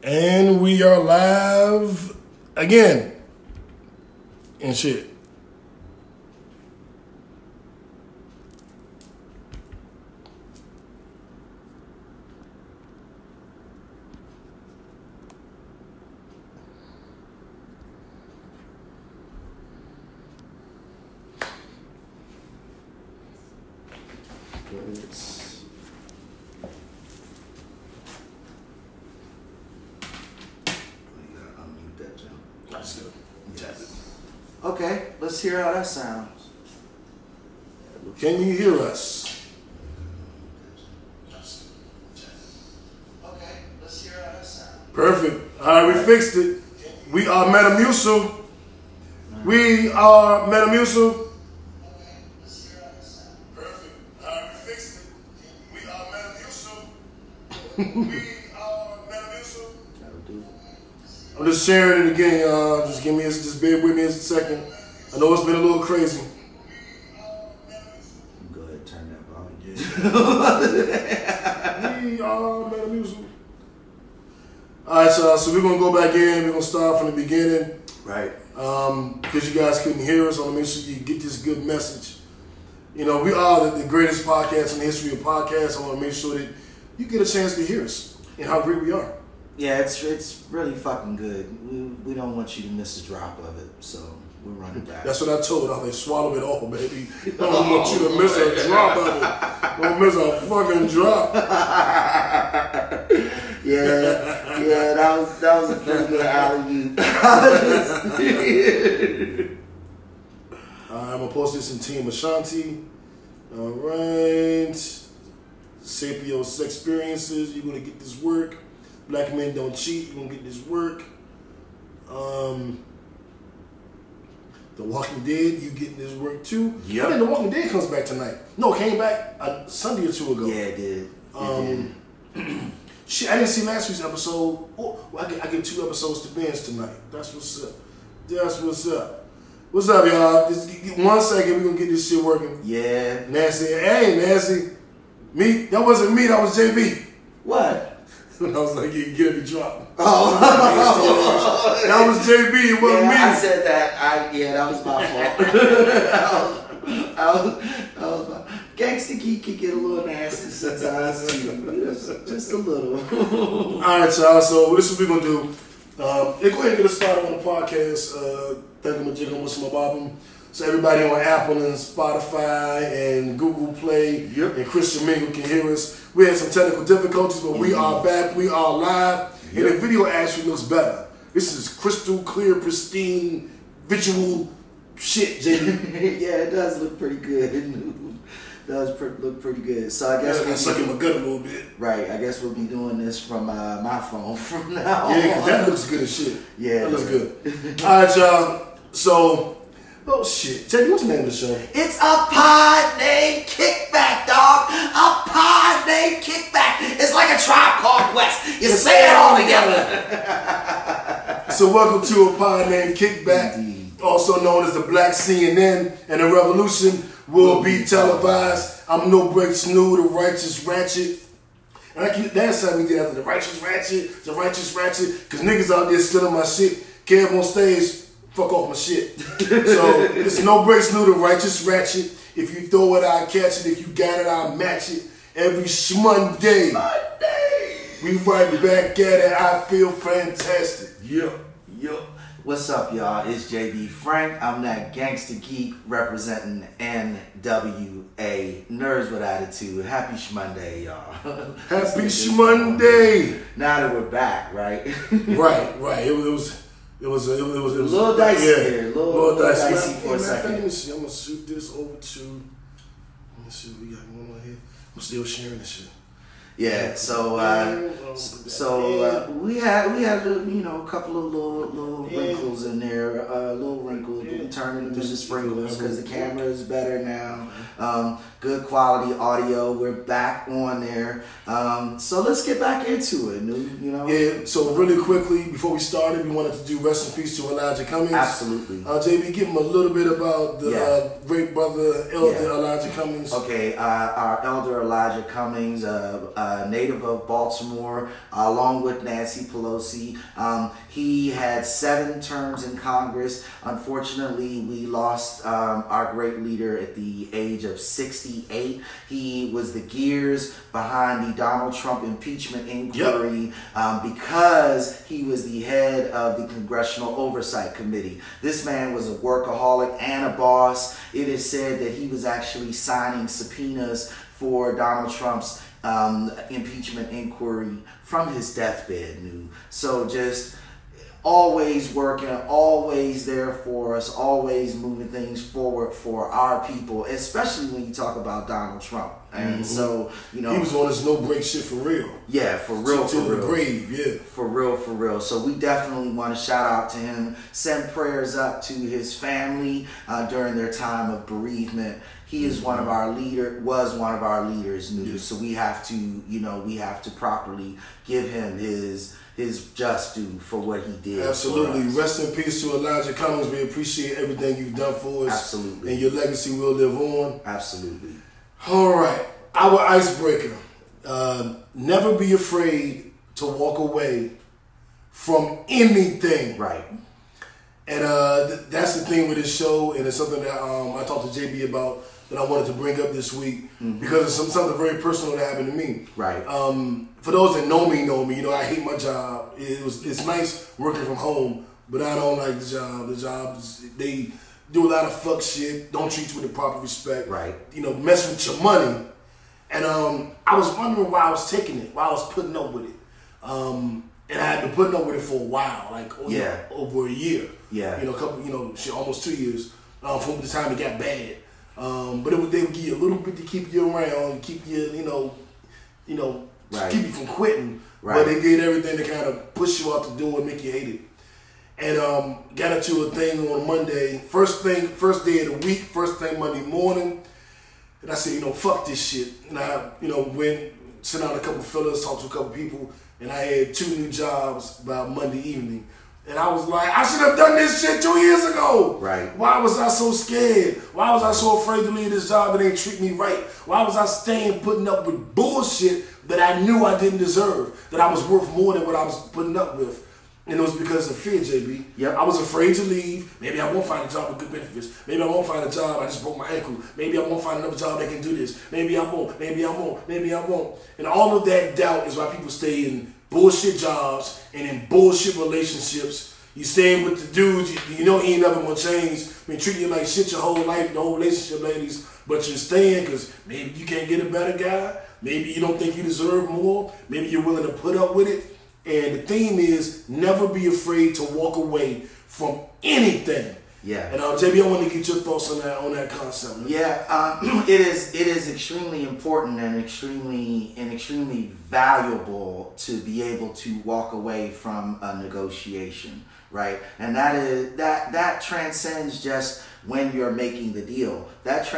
And we are live again and shit. Okay, let's hear how that sounds. Can you hear us? Okay, let's hear how that sounds. Perfect. All right, we fixed it. We are Metamucil. We are Metamucil. Okay, let's hear how that sounds. Perfect. All right, we fixed it. We are Metamucil. We are Metamucil. That'll do. I'm just sharing it again, y'all. Just give me, just bear with me a second. I know it's been a little crazy. Go ahead and turn that volume. We are Metamucil. All right, y'all. So we're gonna go back in. We're gonna start from the beginning. Right. Because you guys couldn't hear us. I want to make sure you get this good message. You know, we are the greatest podcast in the history of podcasts. I want to make sure that you get a chance to hear us and how great we are. Yeah, it's really fucking good. We don't want you to miss a drop of it, so we're running back. That's what I told her. I was like, swallow it all, baby. I don't want you to miss a drop of it. Don't miss a fucking drop. Yeah, that was a pretty good alley-oop. I'm going to post this in Team Ashanti. All right. Sapios Experiences. You're going to get this work. Black men don't cheat. You're going to get this work. The Walking Dead, you getting this work too. Yep. I think The Walking Dead comes back tonight. No, it came back a Sunday or two ago. Yeah, it did. Shit, I didn't see last week's episode. Oh, well, I get 2 episodes to binge tonight. That's what's up. That's what's up. What's up, y'all? Just get 1 second. We're going to get this shit working. Yeah. Nancy. Hey, Nancy. Me? That wasn't me. That was JB. What? I was like, you get every drop. Oh. That was JB. It wasn't me. I said that. That was my fault. I was my Gangsta Geek can get a little nasty sometimes too. Just a little. All right, y'all. So this is what we're gonna do. Go ahead and get us started on the podcast. Thank you, Majigga, what's my album. So everybody on Apple and Spotify and Google Play and Christian Mingle can hear us. We had some technical difficulties, but we are back. We are live, and the video actually looks better. This is crystal clear, pristine, visual shit, JD. Yeah, it does look pretty good. It does look pretty good. So I guess I'm sucking my gut a little bit. Right. I guess we'll be doing this from my phone from now on. Yeah, because that looks good as shit. Yeah, that looks good. All right, y'all. So, oh shit, JD, what's the name of the show? It's a pod named Kickback, dog. A pod named Kickback. It's like a Tribe Called Quest. You say it all together. So welcome to a pod named Kickback, Indeed. Also known as the Black CNN, and the revolution will be televised. I'm No Break Snoo, the Righteous Ratchet. And I keep that time we did after the Righteous Ratchet, because niggas out there stealing my shit. Kev on stage, fuck off my shit. So it's No Break Snoo, the Righteous Ratchet. If you throw it, I'll catch it. If you got it, I'll match it. Every Monday. We right back at it. I feel fantastic. Yo. What's up, y'all? It's JB Frank. I'm that Gangsta Geek representing NWA, Nerds with Attitude. Happy Shmonday, y'all. Happy Shmonday. Now that we're back, right? Right. It was a little dicey here. A little dicey for a second. Let me see. I'm gonna shoot this over to. Let me see what we got going on here. I'm still sharing this shit. Yeah, so we had a couple of little wrinkles in there, little wrinkles. We turned them into sprinkles because the camera is better now. Good quality audio. We're back on there. So let's get back into it. Yeah. So really quickly before we started, we wanted to do rest in peace to Elijah Cummings. Absolutely. JB, give him a little bit about the great brother Elder Elijah Cummings. Okay, our Elder Elijah Cummings. native of Baltimore, along with Nancy Pelosi. He had 7 terms in Congress. Unfortunately, we lost our great leader at the age of 68. He was the gears behind the Donald Trump impeachment inquiry because he was the head of the Congressional Oversight Committee. This man was a workaholic and a boss. It is said that he was actually signing subpoenas for Donald Trump's impeachment inquiry from his deathbed. So just always working, always there for us, always moving things forward for our people, especially when you talk about Donald Trump. And so, you know, he was on his no break shit for real. Yeah, for real, to the grave, yeah. For real. So we definitely want to shout out to him, send prayers up to his family during their time of bereavement. He is one of our was one of our leaders, so we have to, you know, we have to properly give him his just due for what he did. Absolutely. Rest in peace to Elijah Cummings. We appreciate everything you've done for us. Absolutely. And your legacy will live on. Absolutely. All right. Our icebreaker. Never be afraid to walk away from anything. Right. And that's the thing with this show, and it's something that I talked to JB about that I wanted to bring up this week because it's something very personal that happened to me. Right. For those that know me, you know, I hate my job. It's nice working from home, but I don't like the job. The job, they do a lot of fuck shit, don't treat you with the proper respect. Right. You know, mess with your money. And I was wondering why I was taking it, why I was putting up with it. And I had been putting up with it for a while, like over a year. Yeah. You know, almost 2 years from the time it got bad. But they would give you a little bit to keep you around, keep you, right. keep you from quitting. Right. But they did everything to kind of push you out the door and make you hate it. And got into a thing on Monday, first day of the week, first thing Monday morning. And I said, you know, fuck this shit. And I, went, sent out a couple fillers, talked to a couple people, and I had 2 new jobs by Monday evening. And I was like, I should have done this shit 2 years ago. Right. Why was I so scared? Why was I so afraid to leave this job that ain't treat me right? Why was I staying putting up with bullshit that I knew I didn't deserve, that I was worth more than what I was putting up with? And it was because of fear, JB. Yep. I was afraid to leave. Maybe I won't find a job with good benefits. Maybe I won't find a job, I just broke my ankle. Maybe I won't find another job that can do this. Maybe I won't. Maybe I won't. Maybe I won't. And all of that doubt is why people stay in bullshit jobs and in bullshit relationships. You staying with the dudes, you know he ain't never gonna change. Been treating you like shit your whole life, the whole relationship, ladies. But you're staying because maybe you can't get a better guy. Maybe you don't think you deserve more. Maybe you're willing to put up with it. And the theme is never be afraid to walk away from anything. Yeah. And JB, I want to get your thoughts on that concept. Man. Yeah, it is extremely important and extremely valuable to be able to walk away from a negotiation, right? And that transcends just when you're making the deal. That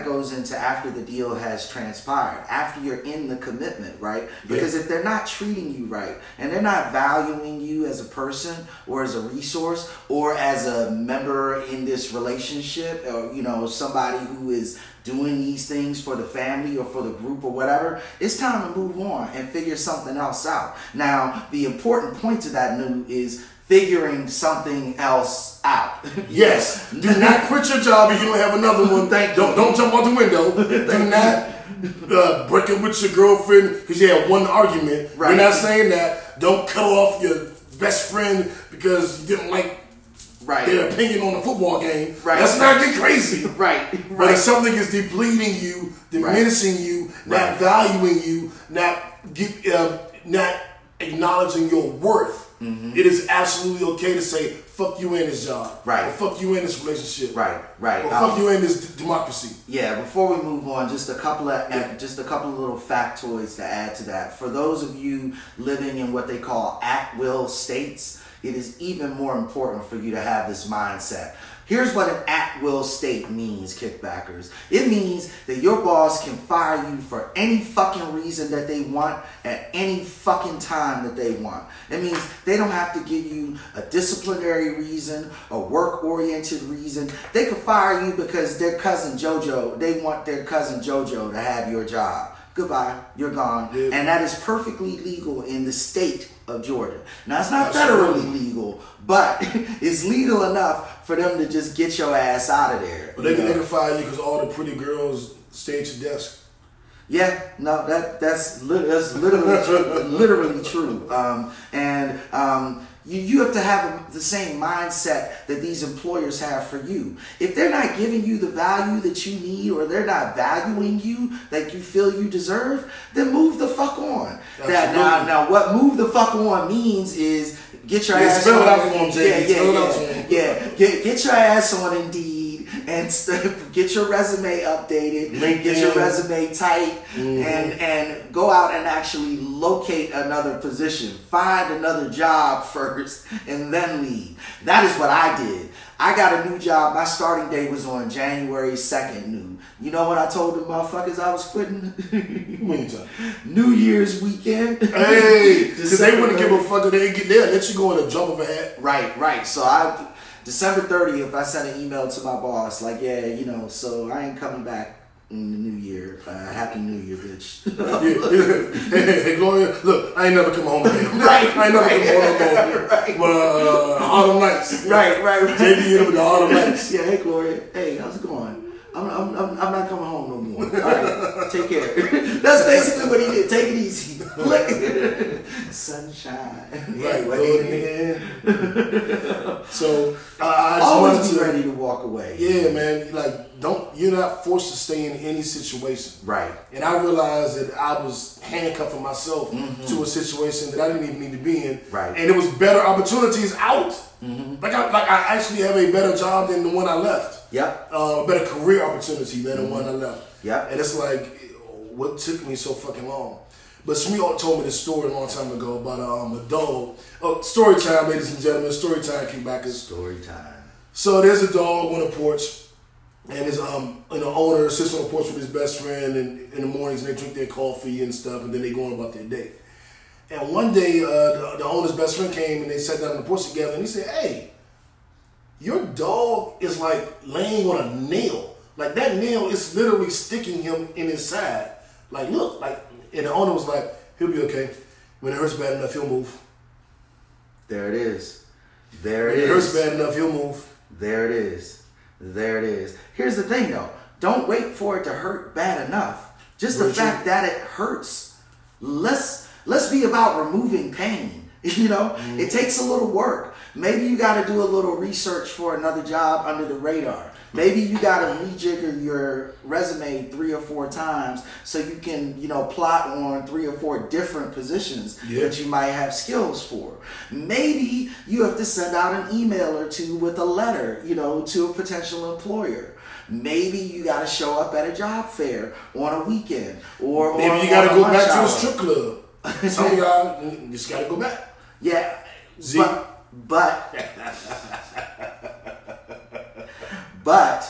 goes into after the deal has transpired, after you're in the commitment, right? Because if they're not treating you right and they're not valuing you as a person or as a resource or as a member in this relationship, or somebody who is doing these things for the family or for the group or whatever, it's time to move on and figure something else out. Now, the important point to that is figuring something else out. Yes. Do not quit your job if you don't have another one. Don't jump out the window. Do not break up with your girlfriend because you had one argument. Right. We're not saying that. Don't cut off your best friend because you didn't like their opinion on the football game. Right. Let's not get crazy. Right. But if something is depleting you, diminishing you, not valuing you, not acknowledging your worth, it is absolutely okay to say, fuck you in this job. Right. Or fuck you in this relationship. Right. Or fuck you in this democracy. Yeah, before we move on, just a couple of little factoids to add to that. For those of you living in what they call at-will states, it is even more important for you to have this mindset. Here's what an at-will state means, Kickbackers. It means that your boss can fire you for any fucking reason that they want at any fucking time that they want. It means they don't have to give you a disciplinary reason, a work-oriented reason. They could fire you because their cousin JoJo, they want their cousin JoJo to have your job. goodbye, you're gone. Yeah. And that is perfectly legal in the state of Georgia. Now, it's not Absolutely. federally legal, but it's legal enough for them to just get your ass out of there. But they can fire you because all the pretty girls stay at your desk. Yeah, no, that's literally true, literally true. You have to have the same mindset that these employers have for you. If they're not giving you the value that you need, or they're not valuing you like you feel you deserve, then move the fuck on. Now, what move the fuck on means is get your ass spell it on. out for him, Jay. Get your ass on Indeed. And get your resume updated, LinkedIn. Get your resume tight, and go out and actually locate another position. Find another job first, and then leave. That is what I did. I got a new job. My starting date was on January 2nd. You know what I told the motherfuckers I was quitting? New Year's weekend. Hey, because they wouldn't give a fuck if they get there. Let you go in a jump of a hat. Right. So December 30th, I sent an email to my boss, like, so I ain't coming back in the new year. Happy New Year, bitch. Hey, Gloria, look, I ain't never come home again. Right. I ain't never come home again. Well, Autumn Nights. Right. JB with the Autumn Nights. Yeah, hey, Gloria. Hey, how's it going? I'm not coming home no more. All right, take care. That's basically what he did. Take it easy. Sunshine. Right, So I just always be ready to walk away. Yeah, man. Like, you're not forced to stay in any situation. Right. And I realized that I was handcuffing myself to a situation that I didn't even need to be in. Right. And there was better opportunities out. Like I actually have a better job than the one I left. Yep. A better career opportunity than the one I left. Yep. And it's like, what took me so fucking long? But Shmi told me this story a long time ago about a dog. Oh, story time, ladies and gentlemen. Story time, Kickbackers. Story time. So there's a dog on a porch, and his owner sits on the porch with his best friend, and in the mornings they drink their coffee and stuff, and then they go on about their day. And one day, the owner's best friend came, and they sat down on the porch together, and he said, "Hey, your dog is like laying on a nail. Like that nail is literally sticking him in his side. Like, look, like." And the owner was like, "He'll be okay. When it hurts bad enough, he'll move." There it is. When it hurts bad enough, he'll move. There it is. Here's the thing, though. Don't wait for it to hurt bad enough. Just the fact that it hurts. Let's be about removing pain. It takes a little work. Maybe you got to do a little research for another job under the radar. Maybe you got to rejigger your resume 3 or 4 times so you can, plot on 3 or 4 different positions that you might have skills for. Maybe you have to send out an email or 2 with a letter, to a potential employer. Maybe you got to show up at a job fair on a weekend, or maybe you got to go back to the strip club. Some of y'all just got to go back. Yeah, But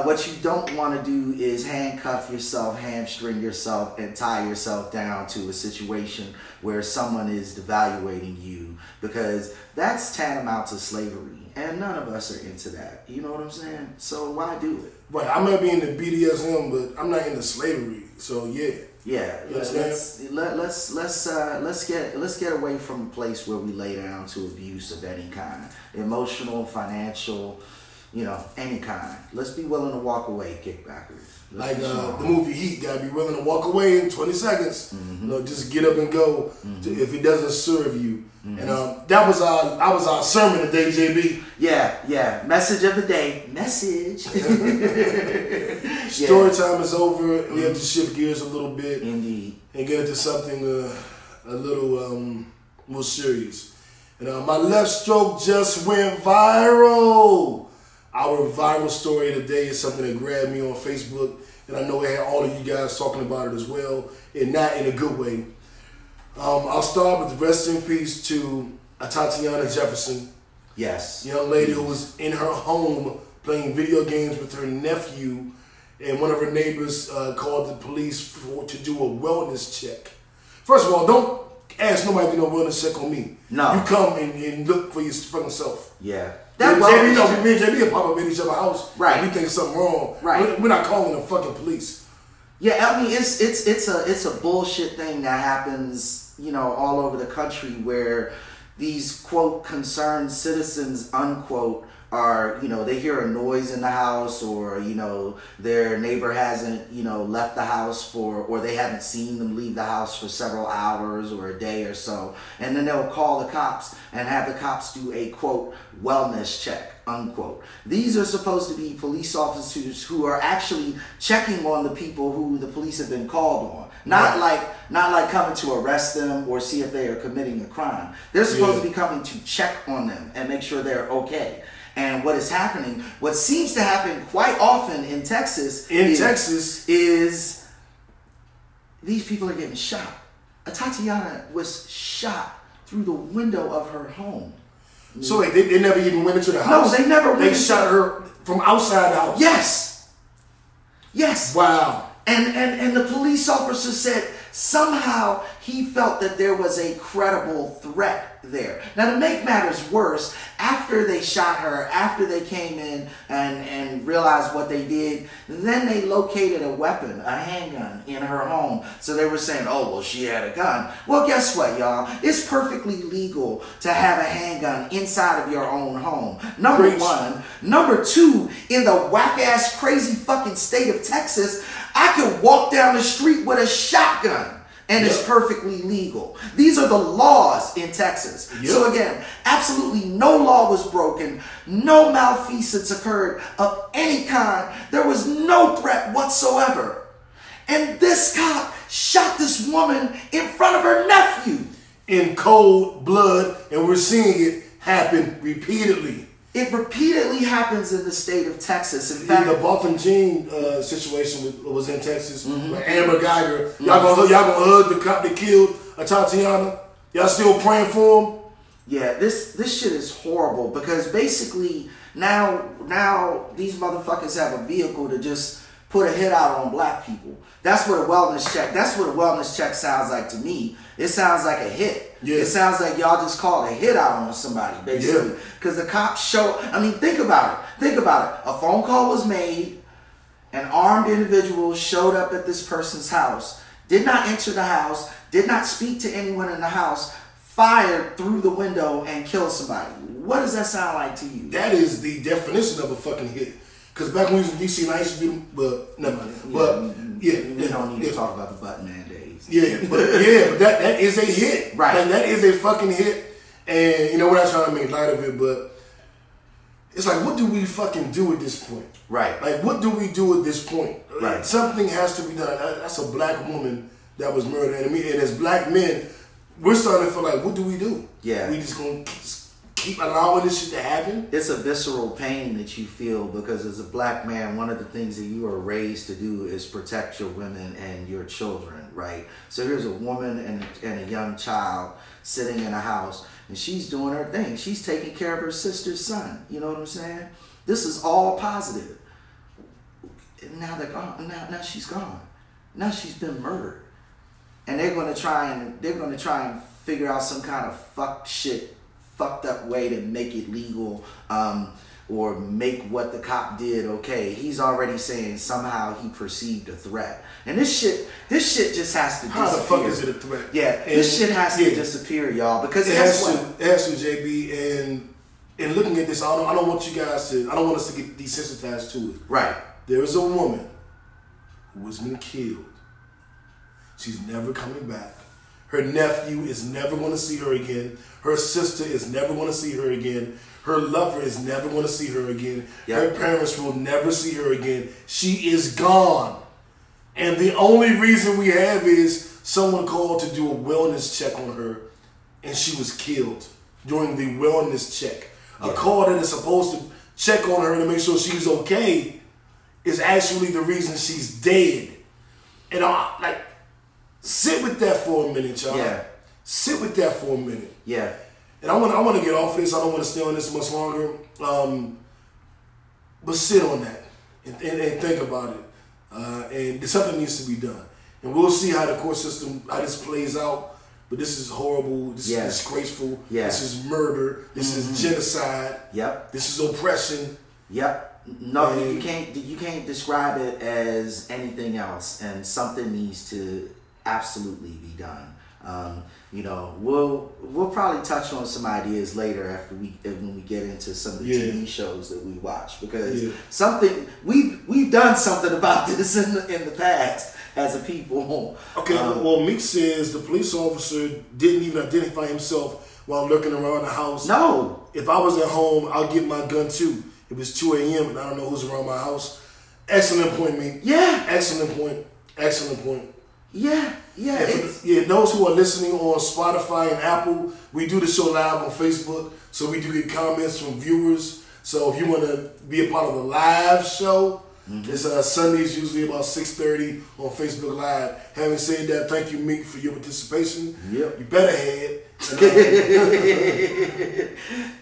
what you don't want to do is handcuff yourself, hamstring yourself, and tie yourself down to a situation where someone is devaluating you, because that's tantamount to slavery, and none of us are into that. You know what I'm saying? So why do it? Right. I might be into BDSM, but I'm not into slavery. So yeah. Yeah, let's get away from a place where we lay down to abuse of any kind, emotional, financial, any kind. Let's be willing to walk away, Kickbackers. Like the movie Heat, gotta be willing to walk away in 20 seconds. Just get up and go if it doesn't serve you. And that was our sermon today, JB. Yeah. Message of the day. Message. Story time is over. We have to shift gears a little bit. Indeed. And get into something a little more serious. And my left stroke just went viral. Our viral story today is something that grabbed me on Facebook, and I know I had all of you guys talking about it as well, and not in a good way. I'll start with rest in peace to Atatstiana Jefferson. Yes. Young lady who was in her home playing video games with her nephew, and one of her neighbors called the police to do a wellness check. First of all, don't ask nobody to do no wellness check on me. No. You come and look for your fucking self. Yeah. Me and JB will pop up in each other's house. Right. We think something wrong. Right. We're not calling the fucking police. Yeah, I mean it's a bullshit thing that happens, you know, all over the country where these quote concerned citizens unquote are, you know, they hear a noise in the house, or, you know, their neighbor hasn't, you know, left the house or they haven't seen them leave the house for several hours or a day or so, and then they'll call the cops and have the cops do a quote wellness check unquote. These are supposed to be police officers who are actually checking on the people who the police have been called on. Not like coming to arrest them or see if they are committing a crime. They're supposed to be coming to check on them and make sure they're okay. And what is happening, what seems to happen quite often in Texas is these people are getting shot. Atatstiana was shot through the window of her home. So wait, they never even went into the house? No, they never went. They shot her from outside the house? Yes. Yes. Wow. And the police officer said somehow he felt that there was a credible threat there. Now, to make matters worse, after they shot her, after they came in and realized what they did, then they located a weapon, a handgun, in her home. So they were saying, oh, well, she had a gun. Well, guess what, y'all? It's perfectly legal to have a handgun inside of your own home. Number one. Number two, in the whack-ass, crazy fucking state of Texas, I could walk down the street with a shotgun. And it's perfectly legal. These are the laws in Texas. So again, absolutely no law was broken. No malfeasance occurred of any kind. There was no threat whatsoever. And this cop shot this woman in front of her nephew. In cold blood, and we're seeing it happen repeatedly. It repeatedly happens in the state of Texas. In fact, the Boston Jean situation was in Texas. With Amber Geiger. Y'all gonna hug the cop that killed Atatstiana? Y'all still praying for him? Yeah, this shit is horrible because basically now these motherfuckers have a vehicle to just put a hit out on black people. That's what a wellness check sounds like to me. It sounds like a hit. Yeah. It sounds like y'all just called a hit out on somebody, basically. Because the cops think about it. A phone call was made. An armed individual showed up at this person's house, did not enter the house, did not speak to anyone in the house, fired through the window and killed somebody. What does that sound like to you? That is the definition of a fucking hit. Because back when we was in DC, I used to do, but never mind. We don't need to talk about the Buttman days. But that is a hit. Right. Like, that is a fucking hit. And you know, we're not trying to make light of it, but it's like, what do we fucking do at this point? Right. Like, what do we do at this point? Right. Something has to be done. That's a black woman that was murdered. And as black men, we're starting to feel like, what do we do? Yeah. We just gonna keep allowing this shit to happen? It's a visceral pain that you feel because as a black man, one of the things that you are raised to do is protect your women and your children, right? So here's a woman and a young child sitting in a house and she's doing her thing. She's taking care of her sister's son. You know what I'm saying? This is all positive. And now they're gone. Now she's gone. Now she's been murdered. And they're gonna try and figure out some kind of fucked up way to make it legal, or make what the cop did okay. He's already saying somehow he perceived a threat, and this shit just has to disappear. How the fuck is it a threat? Yeah, this shit has to disappear, y'all, because it has to, JB. And looking at this, I don't want us to get desensitized to it. Right. There is a woman who has been killed. She's never coming back. Her nephew is never going to see her again. Her sister is never going to see her again. Her lover is never going to see her again. Yep. Her parents will never see her again. She is gone. And the only reason we have is someone called to do a wellness check on her, and she was killed during the wellness check. Yeah. A call that is supposed to check on her to make sure she's okay is actually the reason she's dead. And sit with that for a minute, y'all. Yeah. Sit with that for a minute. Yeah. And I want to get off this. I don't want to stay on this much longer. But sit on that and think about it. And something needs to be done. And we'll see how the court system, how this plays out. But this is horrible. This is disgraceful. Yeah. This is murder. This is genocide. Yep. This is oppression. Yep. No, you can't describe it as anything else, and something needs to absolutely be done. We'll probably touch on some ideas later when we get into some of the TV shows that we watch, because we've done something about this in the past as a people. Okay, well, Meek says the police officer didn't even identify himself while lurking around the house. No. If I was at home, I'll get my gun too. It was 2 a.m. and I don't know who's around my house. Excellent point, Meek. Yeah. Excellent point. Excellent point. Yeah. Those who are listening on Spotify and Apple, we do the show live on Facebook, so we do get comments from viewers. So if you want to be a part of the live show, it's Sundays, usually about 6:30 on Facebook Live. Having said that, thank you, Meek, for your participation. Yep. You better have.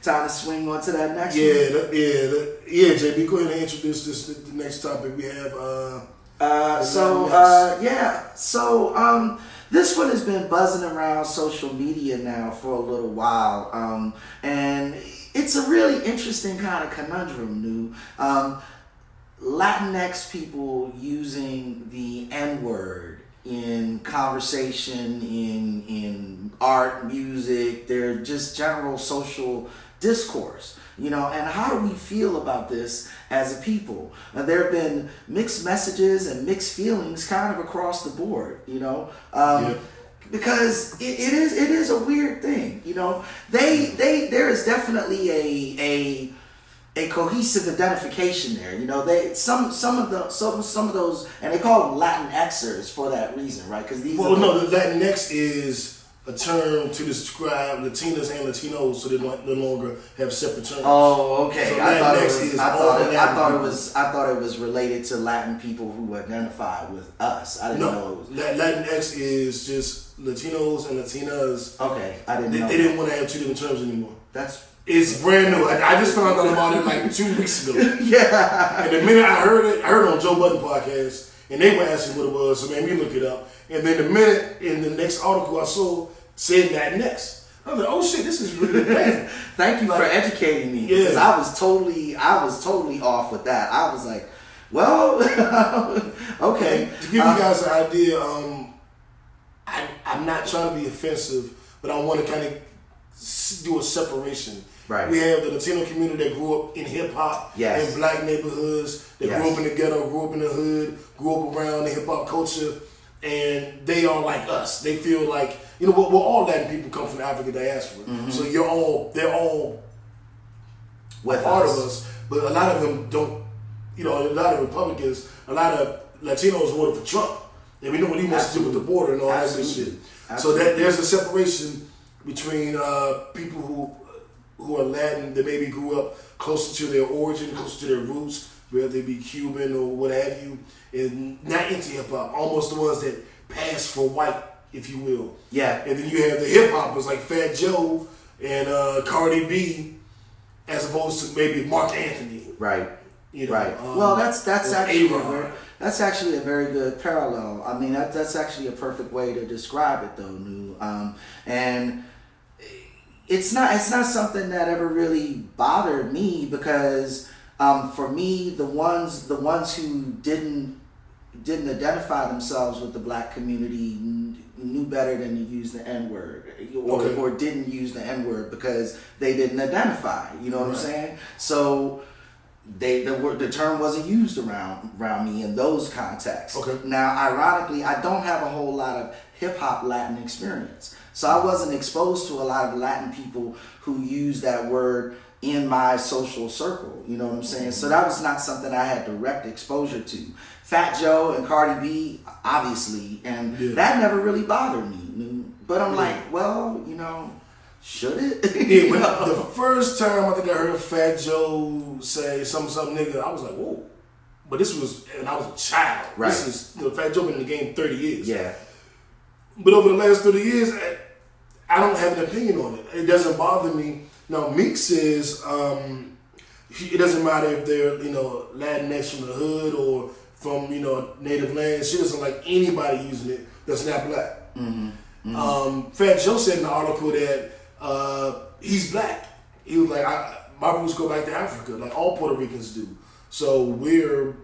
Time to swing on to that next one. JB, go ahead and introduce the next topic we have. This one has been buzzing around social media now for a little while, and it's a really interesting kind of conundrum. Latinx people using the N-word in conversation, in art, music, they're just general social discourse, and how do we feel about this as a people? There have been mixed messages and mixed feelings kind of across the board, because it is a weird thing, there is definitely a cohesive identification there, some of those, and they call them Latinxers for that reason, right? Because the Latinx is a term to describe Latinas and Latinos, so they no longer have separate terms. Oh, okay. So I thought it was related to Latin people who identify with us. I didn't know it was. Latinx is just Latinos and Latinas. Okay, I didn't know. They didn't want to have two different terms anymore. It's brand new. I just found out about it like 2 weeks ago. Yeah. And the minute I heard it on Joe Budden podcast, and they were asking what it was, so made me look it up. And then the minute in the next article I saw said Latinx, I was like, oh shit, this is really bad. Thank you for educating me, because I was totally off with that. I was like, well, okay. To give you guys an idea, I'm not trying to be offensive, but I want to kind of do a separation. Right. We have the Latino community that grew up in hip hop, in black neighborhoods, that grew up in the ghetto, grew up in the hood, grew up around the hip hop culture, and they are like us. They feel like, we're all Latin people come from the African diaspora, so they're all part of us. But a lot of them don't. A lot of Republicans, a lot of Latinos voted for Trump, and we know what he wants to do with the border and all that good shit. So there's a separation between people who are Latin that maybe grew up closer to their origin, closer to their roots, whether they be Cuban or what have you, and not into hip hop, almost the ones that pass for white, if you will. Yeah. And then you have the hip hoppers like Fat Joe and Cardi B, as opposed to maybe Mark Anthony. Right. Right. Well, that's actually a very good parallel. I mean, that's actually a perfect way to describe it, though, Nu. And it's not something that ever really bothered me, because for me, the ones who didn't identify themselves with the black community knew better than to use the N-word, or didn't use the N-word because they didn't identify. You know what I'm saying? So the term wasn't used around me in those contexts. Okay. Now, ironically, I don't have a whole lot of hip hop Latin experience, so I wasn't exposed to a lot of Latin people who use that word in my social circle. You know what I'm saying? So that was not something I had direct exposure to. Fat Joe and Cardi B, obviously, and that never really bothered me. But I'm like, well, should it? The first time I think I heard Fat Joe say some nigga, I was like, whoa. But this was, and I was a child. Right. This is, Fat Joe been in the game 30 years. Yeah. But over the last 30 years, I don't have an opinion on it. It doesn't bother me. Now, Meek says it doesn't matter if they're, Latinx from the hood or from, native land. She doesn't like anybody using it that's not black. Fat Joe said in the article that he's black. He was like, my roots go back to Africa, like all Puerto Ricans do. So we're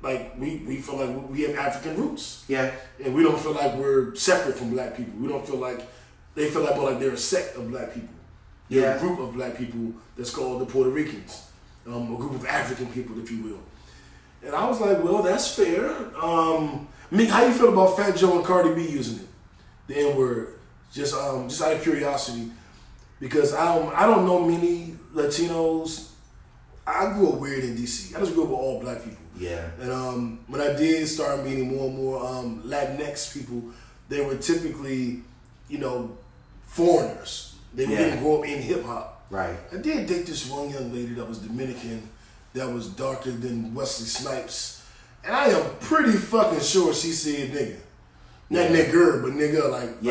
like we feel like we have African roots. Yeah. And we don't feel like we're separate from black people. We don't feel like they feel like more like they're a sect of black people. They're a group of black people that's called the Puerto Ricans, a group of African people, if you will. And I was like, well, that's fair. Meek, how you feel about Fat Joe and Cardi B using it, the N-word, just out of curiosity, because I don't know many Latinos. I grew up weird in DC. I just grew up with all black people. Yeah. And when I did start meeting more and more Latinx people, they were typically, foreigners. They didn't grow up in hip hop. Right. I did date this one young lady that was Dominican, that was darker than Wesley Snipes, and I am pretty fucking sure she said nigga, not nigger, but nigga. Like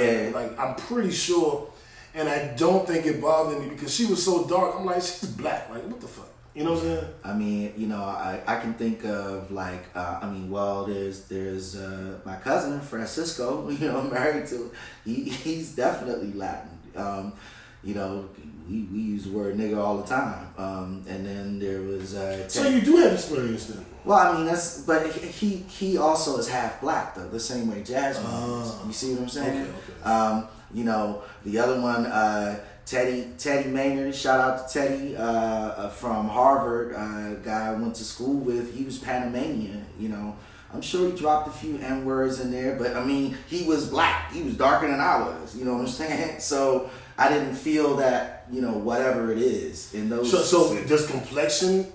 I'm pretty sure, and I don't think it bothered me because she was so dark. I'm like, she's black. Like, what the fuck? You know what I'm saying? I mean, I can think of there's my cousin Francisco, married to, he's definitely Latin. We use the word nigga all the time. And then there was so you do have experience then. Well, I mean but he also is half black though, the same way Jasmine is. You see what I'm saying? Okay. The other one, Teddy Maynard, shout out to Teddy from Harvard, guy I went to school with. He was Panamanian, I'm sure he dropped a few N-words in there, but I mean, he was black. He was darker than I was, you know what I'm saying? So I didn't feel that, whatever it is in those. So does complexion,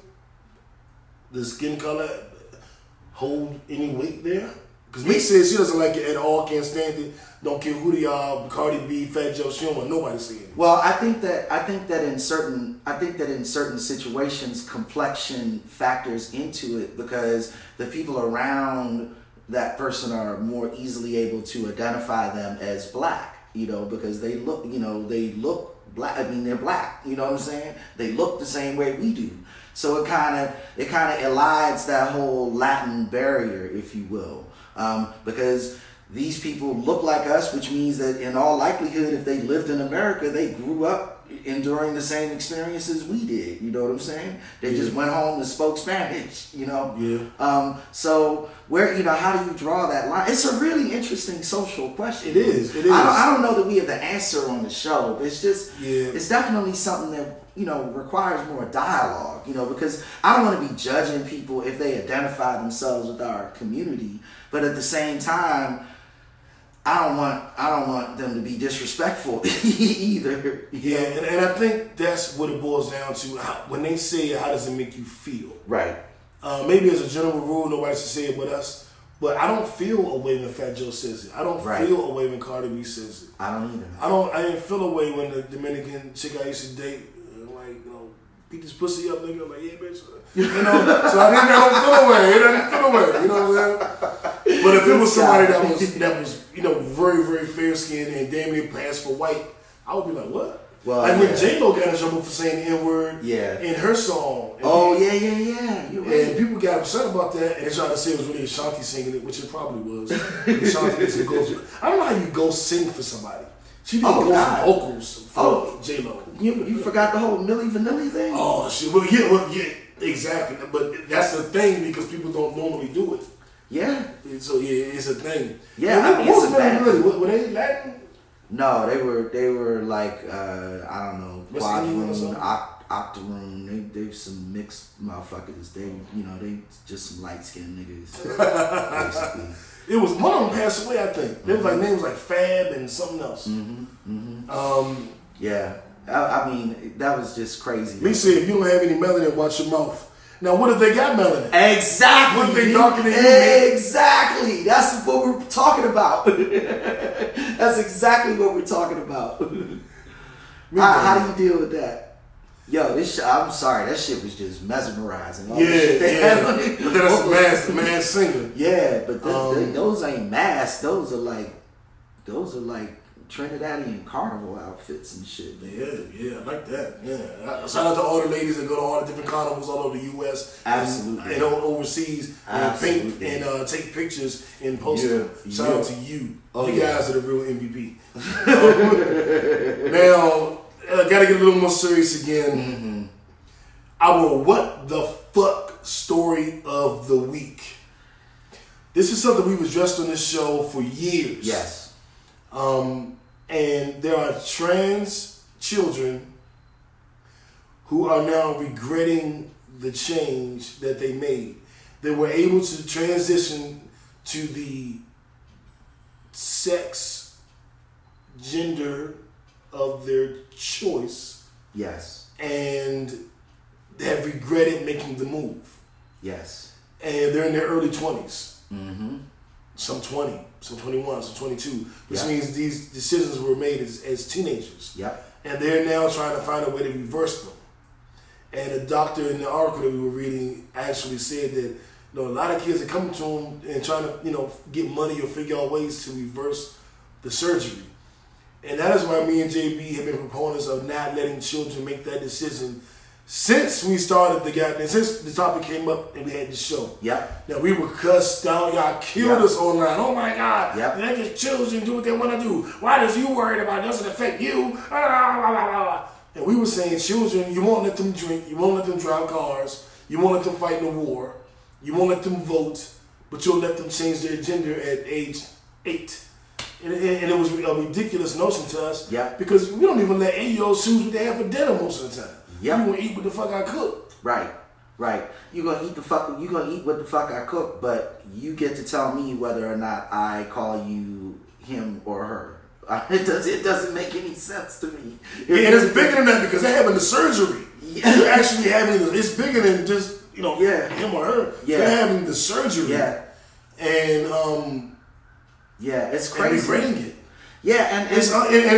the skin color, hold any weight there? Because Meek says she doesn't like it at all, can't stand it. Don't care who they are, Cardi B, Fat Joe, she don't want nobody saying it. Well, I think that in certain situations, complexion factors into it because the people around that person are more easily able to identify them as black, because they look black. I mean, they're black. You know what I'm saying? They look the same way we do. So it kind of elides that whole Latin barrier, if you will, because these people look like us, which means that in all likelihood, if they lived in America, they grew up enduring the same experiences we did. You know what I'm saying? They just went home and spoke Spanish, Yeah. So where, how do you draw that line? It's a really interesting social question. It is. I don't know that we have the answer on the show. It's just, it's definitely something that, requires more dialogue, because I don't want to be judging people if they identify themselves with our community, but at the same time, I don't want them to be disrespectful either. Yeah, and I think that's what it boils down to. When they say it, how does it make you feel? Right. Maybe as a general rule, nobody should say it but us. But I don't feel a way when Fat Joe says it. I don't feel a way when Cardi B says it. I don't either. I didn't feel a way when the Dominican chick I used to date, beat this pussy up, nigga. I'm like, yeah, bitch. So I don't feel a way. It didn't feel a way. You know what I'm saying? But if it was somebody that was very, very fair skinned and damn near passed for white, I would be like, what? Well, when J-Lo got in trouble for saying the N-word in her song. Yeah. You're right. And people got upset about that and they tried to say it was really Ashanti singing it, which it probably was. Ashanti is a ghost. I don't know how you go sing for somebody. She did ghost vocals for J-Lo. You forgot the whole Milli Vanilli thing? Oh, shit. Well, yeah, exactly. But that's the thing because people don't normally do it. Yeah. So, it's a thing. Yeah, what was Milli Vanilli? Were they Latin? No, they were like, I don't know, quadroon, octoroon. They some mixed motherfuckers. They just some light-skinned niggas, basically. It was one of them passed away, I think. There was names like Fab and something else. Yeah, I mean that was just crazy. Me said, if you don't have any melanin, watch your mouth. Now, what if they got melanin? Exactly. What if they darker than you? Exactly. That's what we're talking about. That's exactly what we're talking about. How do you deal with that? Yo, I'm sorry, that shit was just mesmerizing. But that's the masked singer. Yeah, but those ain't masks. Those are like Trinidadian carnival outfits and shit. Man. Yeah, I like that. Yeah, shout out to all the ladies that go to all the different carnivals all over the U.S. Absolutely. and overseas and paint and take pictures and post them. Shout out to you. You guys are the real MVP. Now, gotta get a little more serious again. Our what the fuck story of the week. This is something we've addressed on this show for years. Yes. And there are trans children who are now regretting the change that they made. They were able to transition to the sex, gender of their choice. Yes. And they have regretted making the move. Yes. And they're in their early 20s. Mm-hmm. Some 20, some 21, some 22. Which Yep. means these decisions were made as teenagers. Yep. And they're now trying to find a way to reverse them. And a doctor in the article that we were reading actually said that a lot of kids are coming to him and trying to get money or figure out ways to reverse the surgery. And that is why me and JB have been proponents of not letting children make that decision since we started since the topic came up and we had the show. Yep. Now we were cussed out, y'all killed us online. Oh my God, Yep. let the children do what they want to do. Why does you worried about it? Doesn't affect you? And we were saying, children, you won't let them drink, you won't let them drive cars, you won't let them fight in a war, you won't let them vote, but you'll let them change their gender at age 8. And it was a ridiculous notion to us, yeah, because we don't even let 8-year-olds choose what they have for dinner most of the time. Yeah. You gonna eat what the fuck I cook. Right. You gonna eat what the fuck I cook, but you get to tell me whether or not I call you him or her. It doesn't make any sense to me. And it's bigger than that because they're having the surgery. Yeah. You're actually having it's bigger than just him or her. Yeah. They're having the surgery. Yeah. And it's crazy. And regretting it. Yeah, and it's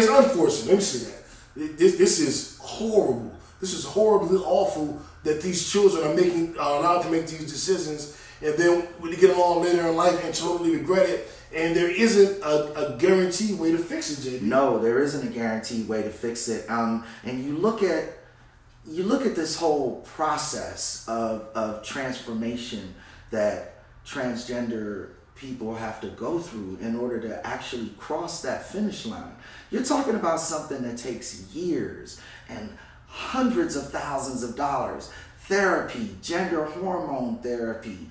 unfortunate. Let me say that. This is horrible. This is horribly awful that these children are allowed to make these decisions, and then when they get along later in life and totally regret it. And there isn't a guaranteed way to fix it, JB. No, there isn't a guaranteed way to fix it. And you look at this whole process of transformation that transgender people have to go through in order to actually cross that finish line. You're talking about something that takes years and hundreds of thousands of dollars. Therapy, gender hormone therapy,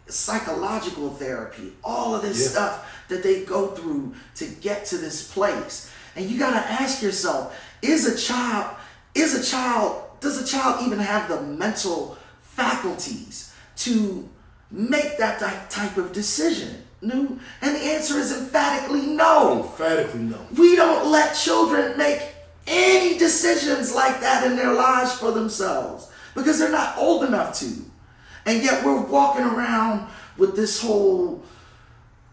psychological therapy, all of this stuff that they go through to get to this place. And you gotta ask yourself, does a child even have the mental faculties to make that type of decision? No. And the answer is emphatically no. Emphatically no. We don't let children make any decisions like that in their lives for themselves because they're not old enough to. And yet we're walking around with this whole,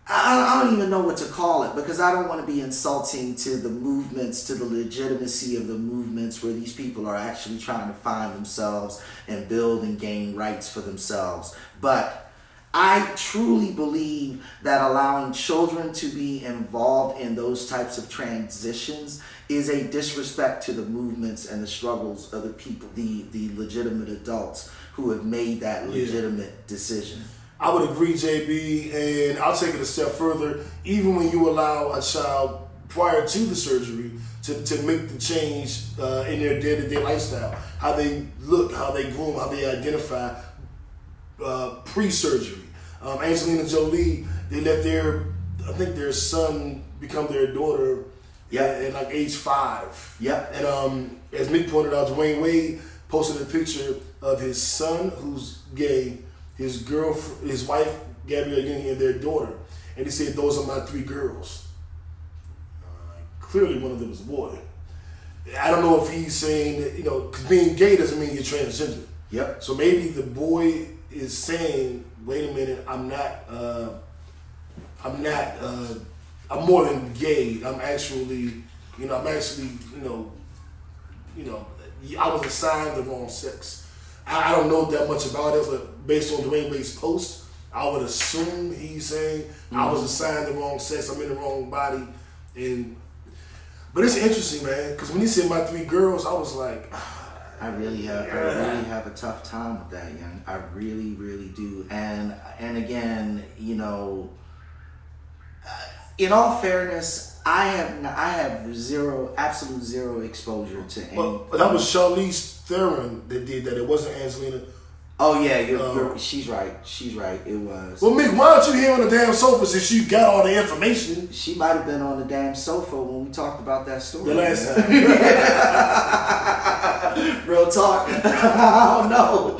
I don't even know what to call it because I don't want to be insulting to the movements, to the legitimacy of the movements where these people are actually trying to find themselves and build and gain rights for themselves. But I truly believe that allowing children to be involved in those types of transitions is a disrespect to the movements and the struggles of the people, the legitimate adults who have made that legitimate decision. I would agree, JB, and I'll take it a step further. Even when you allow a child prior to the surgery to make the change in their day-to-day lifestyle, how they look, how they groom, how they identify pre-surgery. Angelina Jolie, they let their son become their daughter at like age 5. Yeah. And as Mick pointed out, Dwayne Wade posted a picture of his son, who's gay, his wife, Gabrielle Union, and their daughter. And he said, those are my 3 girls. Clearly one of them is a boy. I don't know if he's saying that, because being gay doesn't mean you're transgender. Yep. So maybe the boy is saying, wait a minute, I'm more than gay. I was assigned the wrong sex. I don't know that much about it, but based on Dwayne Wade's post, I would assume he's saying I was assigned the wrong sex. I'm in the wrong body, but it's interesting, man, because when he said my 3 girls, I was like, I really have a tough time with that, young. I really, really do. And again, in all fairness, I have absolute zero exposure to any. But that was Charlize Theron that did that. It wasn't Angelina. Oh yeah, she's right. She's right. It was. Well, Mick, why aren't you here on the damn sofa since you got all the information? She might have been on the damn sofa when we talked about that story. The last time. Real talk. I don't know.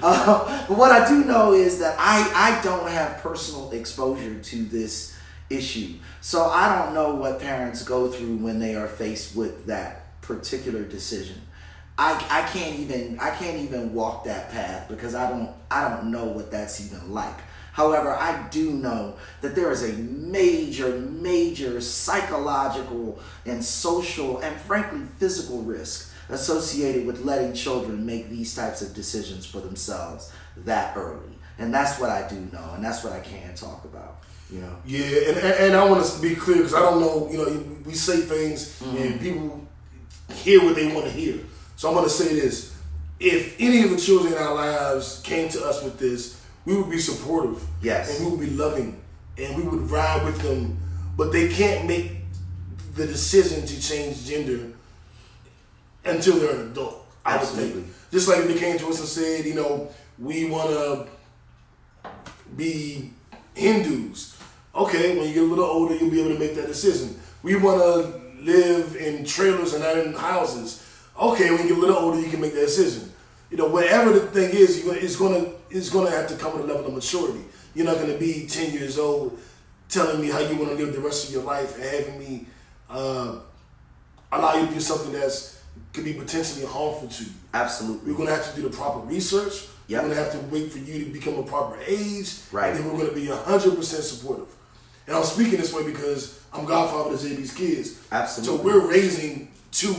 But what I do know is that I don't have personal exposure to this issue. So I don't know what parents go through when they are faced with that particular decision. I can't even walk that path because I don't know what that's even like. However, I do know that there is a major psychological and social and frankly physical risk associated with letting children make these types of decisions for themselves that early. And that's what I do know, and that's what I can talk about. You know? Yeah, and I want to be clear because I don't know, we say things and people hear what they want to hear. So I'm going to say this. If any of the children in our lives came to us with this, we would be supportive. Yes. And we would be loving. And we would ride with them. But they can't make the decision to change gender until they're an adult. Absolutely. Just like if they came to us and said, we want to be Hindus. Okay, when you get a little older, you'll be able to make that decision. We want to live in trailers and not in houses. Okay, when you get a little older, you can make that decision. Whatever the thing is, it's gonna have to come with a level of maturity. You're not gonna be 10 years old telling me how you want to live the rest of your life and having me allow you to do something that's could be potentially harmful to you. Absolutely. We're gonna have to do the proper research. Yep. We're gonna have to wait for you to become a proper age. Right. And then we're gonna be 100% supportive. And I'm speaking this way because I'm Godfather to JB's kids. Absolutely. So we're raising 2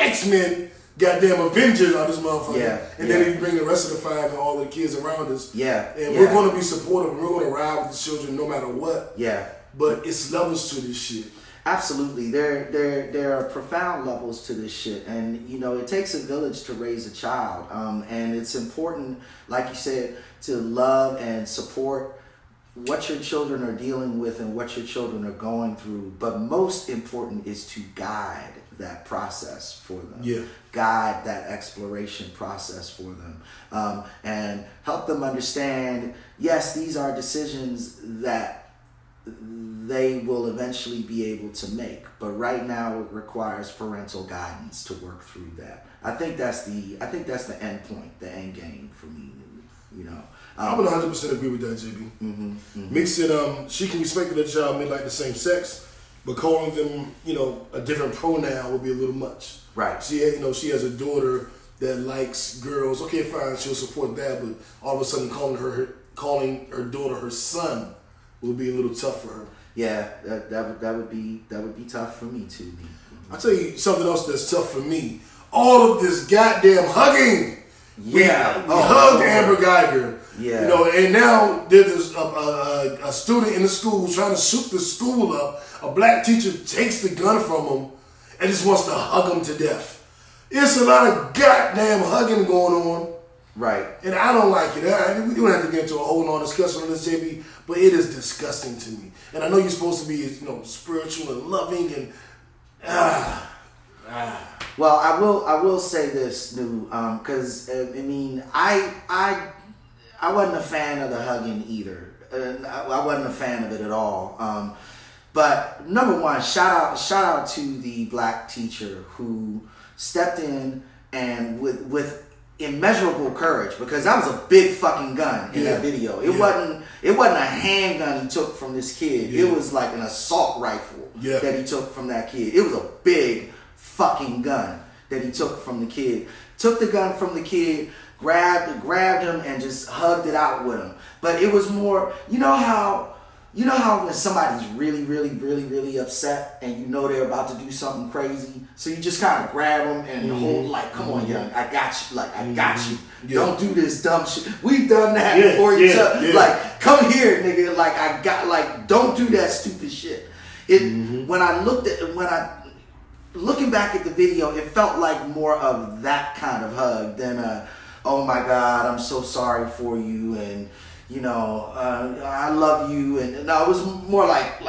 X-Men, goddamn Avengers on this motherfucker. Yeah. And then you bring the rest of the 5 and all the kids around us. Yeah. And we're going to be supportive. And we're going to ride with the children no matter what. Yeah. But it's levels to this shit. Absolutely. There are profound levels to this shit. And, it takes a village to raise a child. And it's important, like you said, to love and support what your children are dealing with and what your children are going through. But most important is to guide that process for them. Yeah. Guide that exploration process for them. And help them understand, yes, these are decisions that they will eventually be able to make. But right now it requires parental guidance to work through that. I think that's the end point, the end game for me, I would 100% agree with that, JB. Mick said she can respect that a child may like the same sex, but calling them, a different pronoun would be a little much. Right. She has a daughter that likes girls. Okay, fine, she'll support that, but all of a sudden calling her daughter her son will be a little tough for her. Yeah, that would be tough for me too. I'll tell you something else that's tough for me. All of this goddamn hugging. Yeah. We hugged Amber Geiger. Yeah. And now there's a student in the school trying to shoot the school up. A black teacher takes the gun from him and just wants to hug him to death. It's a lot of goddamn hugging going on. Right. And I don't like it. We don't have to get into a whole long discussion on this, JB, but it is disgusting to me. And I know you're supposed to be, spiritual and loving and Well, I will say this, because I wasn't a fan of the hugging either. I wasn't a fan of it at all. But number one, shout out to the black teacher who stepped in and with immeasurable courage, because that was a big fucking gun in that video. It wasn't a handgun he took from this kid. It was like an assault rifle that he took from that kid. It was a big fucking gun that he took from the kid. Took the gun from the kid, grabbed him and just hugged it out with him. But it was more, you know how when somebody's really, really, really, really upset and they're about to do something crazy, so you just kind of grab them and hold, like, come on, young, I got you, like, I got you. Don't do this dumb shit. We've done that before each other. Like, come here, nigga. Like, don't do that stupid shit. Looking back at the video, it felt like more of that kind of hug than oh my God, I'm so sorry for you, and I love you, and no, it was more like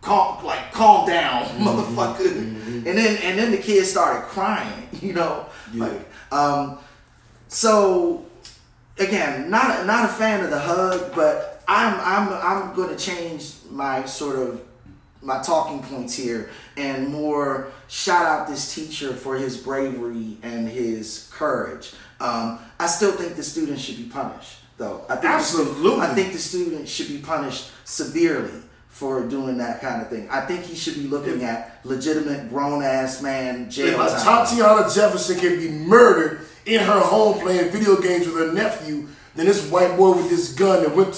calm down, motherfucker. And then the kid started crying, you know, so again, not a fan of the hug, but I'm going to change my my talking points here and more shout out this teacher for his bravery and his courage. I still think the student should be punished, though. Absolutely. I think the student should be punished severely for doing that kind of thing. I think he should be looking at legitimate grown-ass man jail time. If Atatstiana Jefferson can be murdered in her home playing video games with her nephew, then this white boy with this gun that went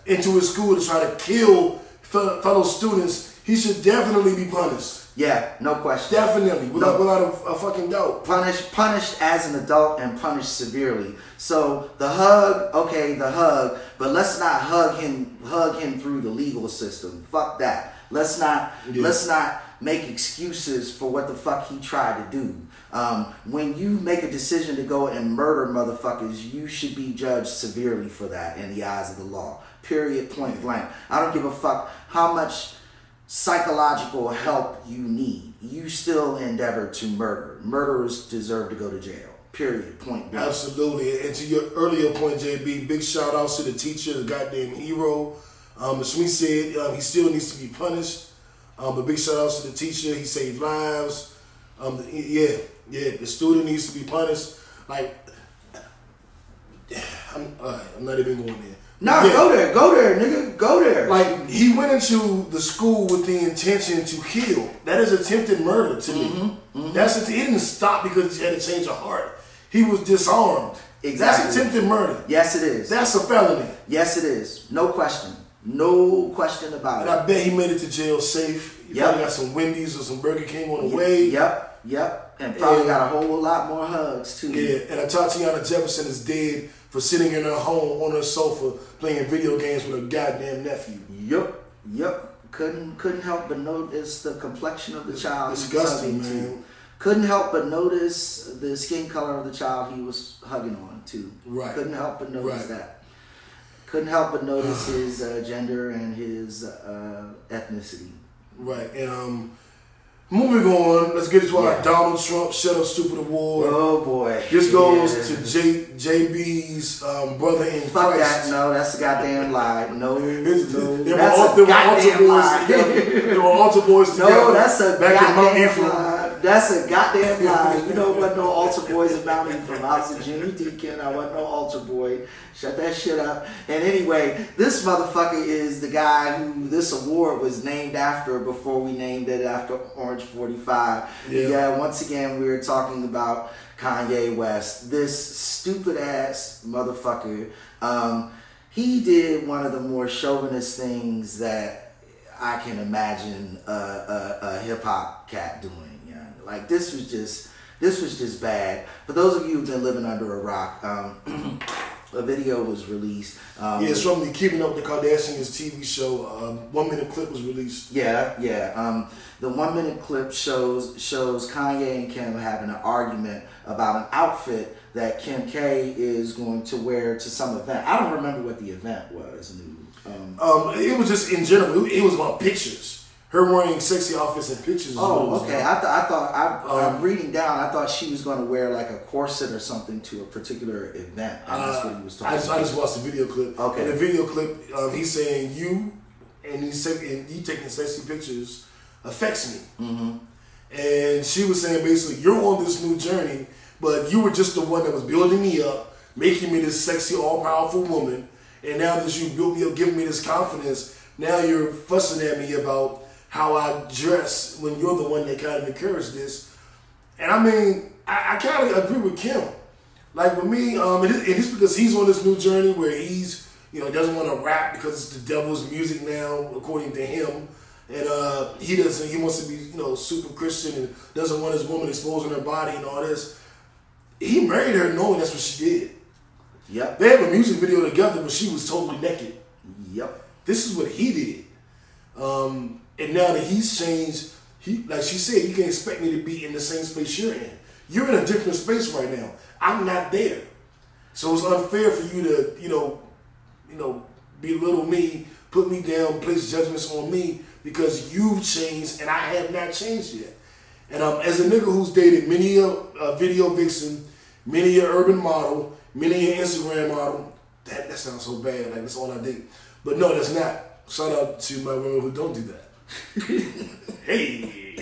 into his school to try to kill fellow students, he should definitely be punished. Yeah, no question. Definitely, without a fucking doubt. Punished as an adult and punished severely. So the hug, okay, the hug, but let's not hug him through the legal system. Fuck that. Let's not make excuses for what the fuck he tried to do. When you make a decision to go and murder motherfuckers, you should be judged severely for that in the eyes of the law. Period, point blank. I don't give a fuck how much psychological help you need. You still endeavor to murder. Murderers deserve to go to jail. Period, point blank. Absolutely. And to your earlier point, JB, big shout outs to the teacher, the goddamn hero. As we said, he still needs to be punished. But big shout outs to the teacher. He saved lives. The student needs to be punished. Like, I'm not even going there. Nah, go there, nigga, go there. Like, he went into the school with the intention to kill. That is attempted murder to me. He didn't stop because he had a change of heart. He was disarmed. Exactly. That's attempted murder. Yes, it is. That's a felony. Yes, it is. No question. No question about and it. I bet he made it to jail safe. He probably got some Wendy's or some Burger King on the way. Yep. And probably got a whole lot more hugs, too. Yeah, and Atatstiana Jefferson is dead for sitting in her home on her sofa playing video games with her goddamn nephew. Yep. Couldn't help but notice the complexion of the child. Disgusting, man. Couldn't help but notice the skin color of the child he was hugging on, too. Right. Couldn't help but notice that. Couldn't help but notice his gender and his ethnicity. Right. And moving on, let's get into our Donald Trump Shut Up Stupid Award. Oh boy. This goes to JB's brother in Fuck Christ. that, no, that's a goddamn lie. No. There That's a goddamn lie. There were altar boys together. No, that's a goddamn lie. That's a goddamn lie. You know what? No altar boys in Mount Ephraim. I was a junior deacon. I wasn't no altar boy. Shut that shit up. And anyway, this motherfucker is the guy who this award was named after before we named it after Orange 45. Yeah, once again, we were talking about Kanye West. This stupid ass motherfucker. He did one of the more chauvinist things that I can imagine a hip hop cat doing. Like this was just bad. For those of you who've been living under a rock, a video was released. It's from the Keeping Up with the Kardashians TV show. 1 minute clip was released. The 1 minute clip shows Kanye and Kim having an argument about an outfit that Kim K is going to wear to some event. I don't remember what the event was. It was just in general. It was about pictures. Her wearing sexy outfits and pictures. Oh, okay. I'm reading down. I thought she was going to wear like a corset or something to a particular event. And that's what he was talking about. I just watched the video clip. Okay. In the video clip, he's saying you and you taking sexy pictures affects me. And she was saying basically, you're on this new journey, but you were just the one that was building me up, making me this sexy, all-powerful woman. And now that you built me up, giving me this confidence, now you're fussing at me about how I dress when you're the one that kind of encouraged this. And I mean, I kind of agree with Kim. Like with me, it's because he's on this new journey where he's, doesn't want to rap because it's the devil's music now, according to him. And he wants to be, super Christian and doesn't want his woman exposing her body and all this. He married her knowing that's what she did. Yep. They have a music video together where she was totally naked. Yep. This is what he did. And now that he's changed, like she said, you can expect me to be in the same space you're in. You're in a different space right now. I'm not there. So it's unfair for you to, belittle me, put me down, place judgments on me because you've changed and I have not changed yet. And as a nigga who's dated many a video vixen, many a urban model, many an Instagram model, that sounds so bad. Like that's all I did. But no, that's not. Shout out to my women who don't do that. Hey.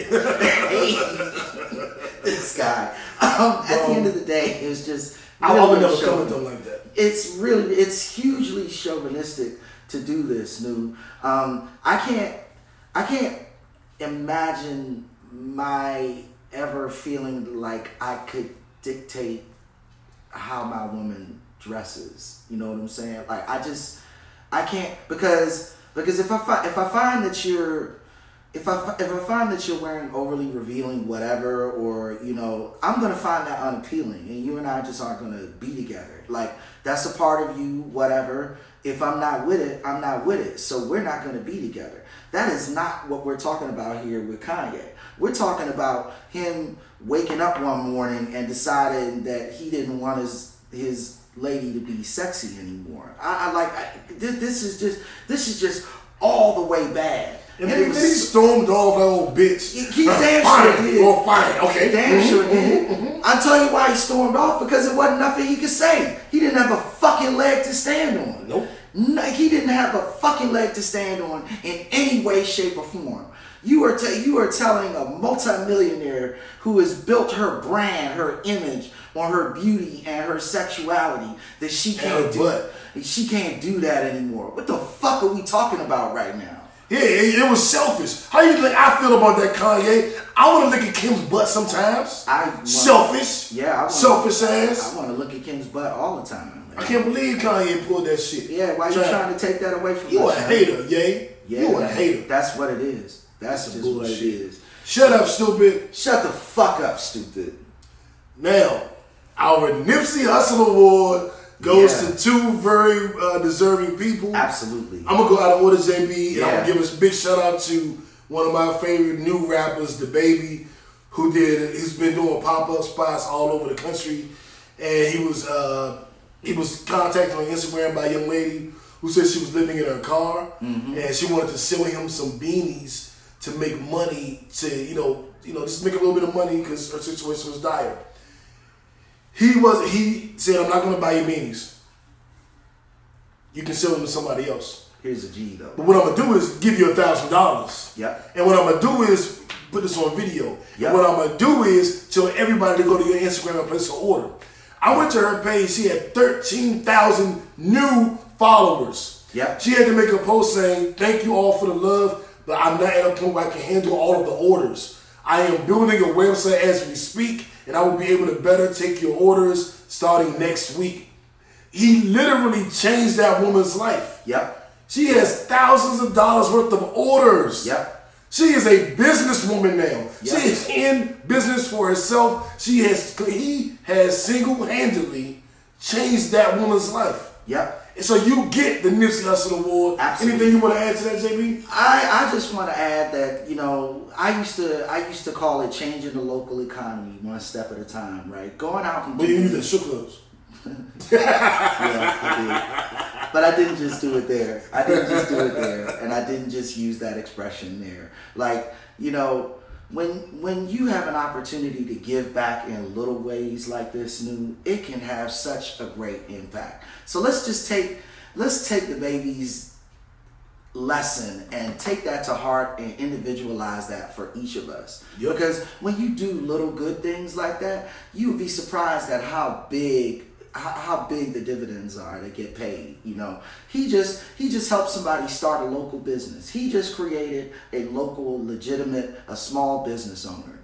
This guy. At the end of the day, it's just. I would never comment on like that. It's hugely chauvinistic to do this, Nu. I can't imagine my ever feeling like I could dictate how my woman dresses. You know what I'm saying? Like I can't because if I find that you're if I find that you're wearing overly revealing whatever, or I'm gonna find that unappealing, and you and I just aren't gonna be together. Like that's a part of you, whatever. If I'm not with it, I'm not with it. So we're not gonna be together. That is not what we're talking about here with Kanye. We're talking about him waking up one morning and deciding that he didn't want his lady to be sexy anymore. This is just all the way bad. And then he stormed off that old bitch. He damn sure did. Well, fine, okay. Damn sure did. I'll tell you why he stormed off, because it wasn't nothing he could say. He didn't have a fucking leg to stand on. Nope. No, he didn't have a fucking leg to stand on in any way, shape, or form. You are telling a multimillionaire who has built her brand, her image on her beauty and her sexuality that she can't do that anymore. What the fuck are we talking about right now? Yeah, it was selfish. How you think I feel about that, Kanye? I want to look at Kim's butt sometimes. Selfish. Yeah, selfish ass. I want to look at Kim's butt all the time. Man. I can't believe Kanye pulled that shit. Yeah, why you trying to take that away from you? us? You a hater, yay? Yeah, you a hater. That's what it is. That's just bullshit. What it is. Shut up, stupid. Shut the fuck up, stupid. Now, our Nipsey Hussle Award goes to two very deserving people. Absolutely. I'm going to go out of order, JB, and I'm going to give a big shout out to one of my favorite new rappers, The Baby, he's been doing pop-up spots all over the country. And he was contacted on Instagram by a young lady who said she was living in her car, and she wanted to sell him some beanies to make money to, just make a little bit of money because her situation was dire. He said, I'm not going to buy your beanies. You can sell them to somebody else. Here's a G, though. But what I'm going to do is give you $1,000. Yep. And what I'm going to do is put this on video. Yep. And what I'm going to do is tell everybody to go to your Instagram and place an order. I went to her page. She had 13,000 new followers. Yep. She had to make a post saying, thank you all for the love, but I'm not at a point where I can handle all of the orders. I am building a website as we speak, and I will be able to better take your orders starting next week. He literally changed that woman's life. Yep. She has thousands of dollars worth of orders. Yep. She is a businesswoman now. Yep. She is in business for herself. He has single-handedly changed that woman's life. Yep. And so you get the Nipsey Hussle Award. Absolutely. Anything you want to add to that, JB? I just want to add that, I used to call it changing the local economy one step at a time, right? Going out and you use the strip clubs. Yeah, I did. But I didn't just do it there. And I didn't just use that expression there. Like, when you have an opportunity to give back in little ways like this, it can have such a great impact. So let's take the baby's lesson and take that to heart and individualize that for each of us. Yep. Because when you do little good things like that, you would be surprised at how big the dividends are that get paid. He just helped somebody start a local business. He just created a local, legitimate, a small business owner.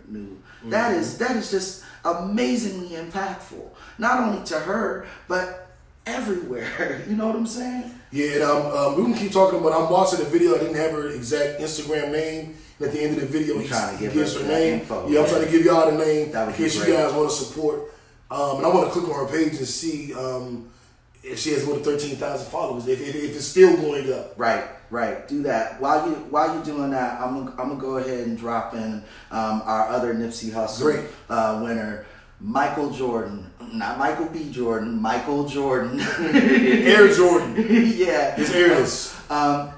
That is just amazingly impactful, not only to her but everywhere. You know what I'm saying? Yeah, and we can keep talking about. I'm watching the video. I didn't have her exact Instagram name. And at the end of the video, he gives her name. Info. Yeah, I'm trying to give y'all the name in case you guys want to support. And I want to click on her page and see if she has more than 13,000 followers. If it's still going up. Right. Do that. While you're doing that, I'm gonna go ahead and drop in our other Nipsey Hussle winner, Michael Jordan. Not Michael B. Jordan. Michael Jordan. Air Jordan. Yeah. It's airless.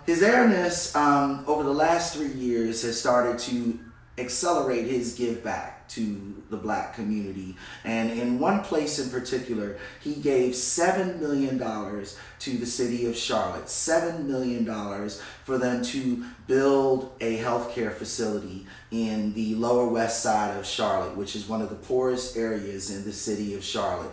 His awareness over the last 3 years has started to accelerate his give back to the black community. And in one place in particular, he gave $7 million to the city of Charlotte. $7 million for them to build a healthcare facility in the Lower West Side of Charlotte, which is one of the poorest areas in the city of Charlotte.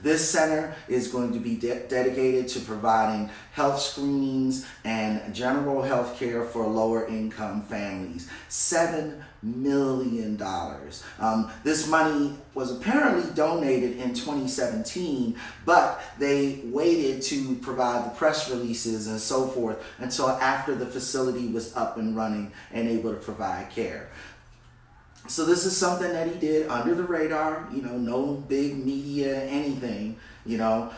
This center is going to be dedicated to providing health screenings and general health care for lower income families. $7 million. This money was apparently donated in 2017, but they waited to provide the press releases and so forth until after the facility was up and running and able to provide care. So this is something that he did under the radar, you know, no big media, anything, you know,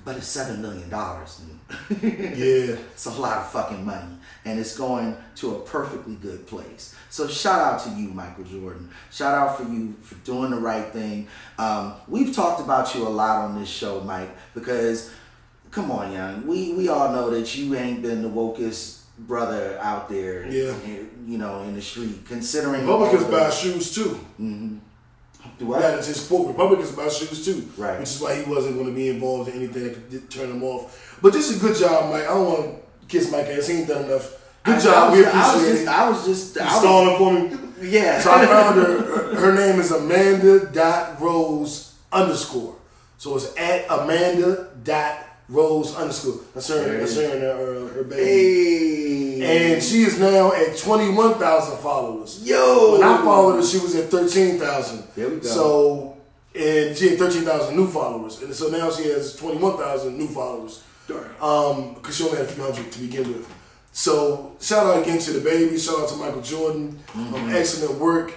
but it's $7 million. Yeah. It's a lot of fucking money, and it's going to a perfectly good place. So shout out to you, Michael Jordan. Shout out for you for doing the right thing. We've talked about you a lot on this show, Mike, because, come on, young, we all know that you ain't been the wokest brother out there, you know, in the street, considering Republicans buy shoes too. Mm-hmm. That is his quote. Republicans buy shoes too, right? Which is why he wasn't going to be involved in anything that could turn him off. But this is a good job, Mike. I don't want to kiss Mike ass. He ain't done enough. Good job. We appreciate it. I was just stalling for me. Yeah. So I found her. Her name is Amanda.Rose_. So it's at Amanda.Rose_. That's her and her baby. Hey. And she is now at 21,000 followers. Yo. When I followed her, she was at 13,000. There we go. So, and she had 13,000 new followers. And so now she has 21,000 new followers. Because she only had a few hundred to begin with. So, shout out again to the baby. Shout out to Michael Jordan. Excellent work.